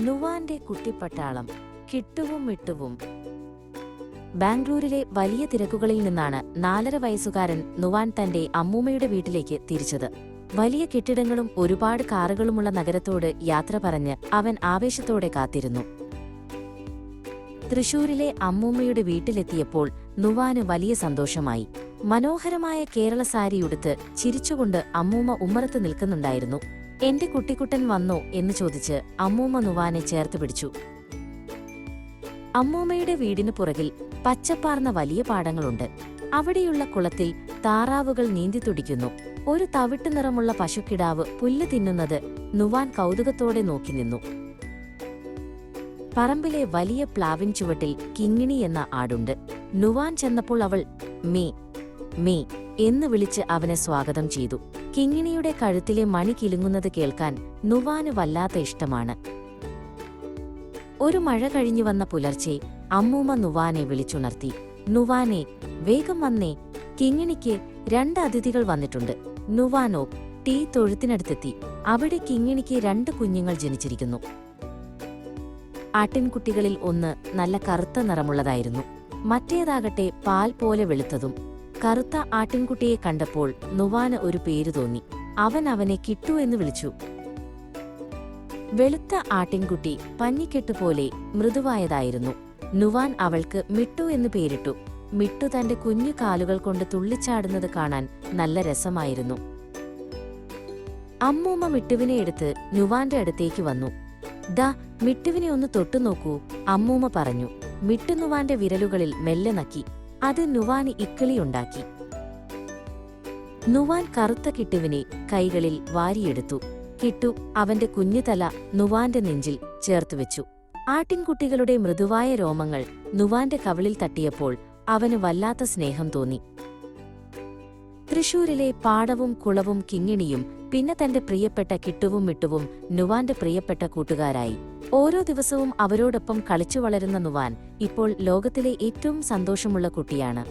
നുവാന്റെ കുട്ടിപ്പട്ടാളം കിട്ടുവും മിട്ടുവും. ബാംഗ്ലൂരിലെ വലിയ തിരക്കുകളിൽ നിന്നാണ് 4.5 വയസ്സുകാരൻ നുവാൻ തന്റെ അമ്മൂമ്മയുടെ വീട്ടിലേക്ക് തിരിച്ചത്. വലിയ കെട്ടിടങ്ങളും ഒരുപാട് കാറുകളുമുള്ള നഗരത്തോട് യാത്ര പറഞ്ഞ് അവൻ ആവേശത്തോടെ കാത്തിരുന്നു. തൃശൂരിലെ അമ്മൂമ്മയുടെ വീട്ടിലെത്തിയപ്പോൾ നുവാന് വലിയ സന്തോഷമായി. മനോഹരമായ കേരള സാരിയുടുത്ത് ചിരിച്ചുകൊണ്ട് അമ്മൂമ്മ ഉമ്മറത്ത് നിൽക്കുന്നുണ്ടായിരുന്നു. എന്റെ കുട്ടിക്കുട്ടൻ വന്നോ എന്ന് ചോദിച്ച് അമ്മൂമ്മ നുവാനെ ചേർത്ത് പിടിച്ചു. അമ്മൂമ്മയുടെ വീടിനു പുറകിൽ പച്ചപ്പാർന്ന വലിയ പാടങ്ങളുണ്ട്. അവിടെയുള്ള കുളത്തിൽ താറാവുകൾ നീന്തിത്തുടിക്കുന്നു. ഒരു തവിട്ടു നിറമുള്ള പശുക്കിടാവ് പുല്ല് തിന്നുന്നത് നുവാൻ കൗതുകത്തോടെ നോക്കി നിന്നു. പറമ്പിലെ വലിയ പ്ലാവിൻ ചുവട്ടിൽ കിങ്ങിണി എന്ന ആടുണ്ട്. നുവാൻ ചെന്നപ്പോൾ അവൾ മീ മീ എന്ന് വിളിച്ച് അവനെ സ്വാഗതം ചെയ്തു. കിങ്ങിണിയുടെ കഴുത്തിലെ മണി കിലുങ്ങുന്നത് കേൾക്കാൻ നുവാന് വല്ലാത്ത ഇഷ്ടമാണ്. ഒരു മഴ കഴിഞ്ഞു വന്ന പുലർച്ചെ അമ്മൂമ്മ നുവാനെ വിളിച്ചുണർത്തി. നുവാനെ, വേഗം വന്നേ, കിങ്ങിണിക്ക് 2 അതിഥികൾ വന്നിട്ടുണ്ട്. നുവാനോ ടീ തൊഴുത്തിനടുത്തെത്തി. അവിടെ കിങ്ങിണിക്ക് 2 കുഞ്ഞുങ്ങൾ ജനിച്ചിരിക്കുന്നു. ആട്ടിൻകുട്ടികളിൽ ഒന്ന് നല്ല കറുത്ത നിറമുള്ളതായിരുന്നു. മറ്റേതാകട്ടെ പാൽ പോലെ വെളുത്തതും. കറുത്ത ആട്ടിൻകുട്ടിയെ കണ്ടപ്പോൾ നുവാന് ഒരു പേര് തോന്നി. അവൻ അവനെ കിട്ടു എന്ന് വിളിച്ചു. വെളുത്ത ആട്ടിൻകുട്ടി പഞ്ഞിക്കെട്ടുപോലെ മൃദുവായതായിരുന്നു. നുവാൻ അവൾക്ക് മിട്ടു എന്ന് പേരിട്ടു. മിട്ടു തന്റെ കുഞ്ഞു കാലുകൾ കൊണ്ട് തുള്ളിച്ചാടുന്നത് കാണാൻ നല്ല രസമായിരുന്നു. അമ്മൂമ്മ മിട്ടുവിനെ എടുത്ത് നുവാന്റെ അടുത്തേക്ക് വന്നു. ദാ, മിട്ടുവിനെ ഒന്ന് തൊട്ടുനോക്കൂ, അമ്മൂമ്മ പറഞ്ഞു. മിട്ടു നുവാന്റെ വിരലുകളിൽ മെല്ലെ നക്കി. അത് നുവാന് ഇക്കിളിയുണ്ടാക്കി. നുവാൻ കറുത്ത കിട്ടുവിനെ കൈകളിൽ വാരിയെടുത്തു. കിട്ടു അവന്റെ കുഞ്ഞുതല നുവാന്റെ നെഞ്ചിൽ ചേർത്തുവെച്ചു. ആട്ടിൻകുട്ടികളുടെ മൃദുവായ രോമങ്ങൾ നുവാന്റെ കവിളിൽ തട്ടിയപ്പോൾ അവന് വല്ലാത്ത സ്നേഹം തോന്നി. തൃശൂരിലെ പാടവും കുളവും കിങ്ങിണിയും പിന്നെ തന്റെ പ്രിയപ്പെട്ട കിട്ടുവും മിട്ടുവും നുവാന്റെ പ്രിയപ്പെട്ട കൂട്ടുകാരായി. ഓരോ ദിവസവും അവരോടൊപ്പം കളിച്ചു വളരുന്ന നുവാൻ ഇപ്പോൾ ലോകത്തിലെ ഏറ്റവും സന്തോഷമുള്ള കുട്ടിയാണ്.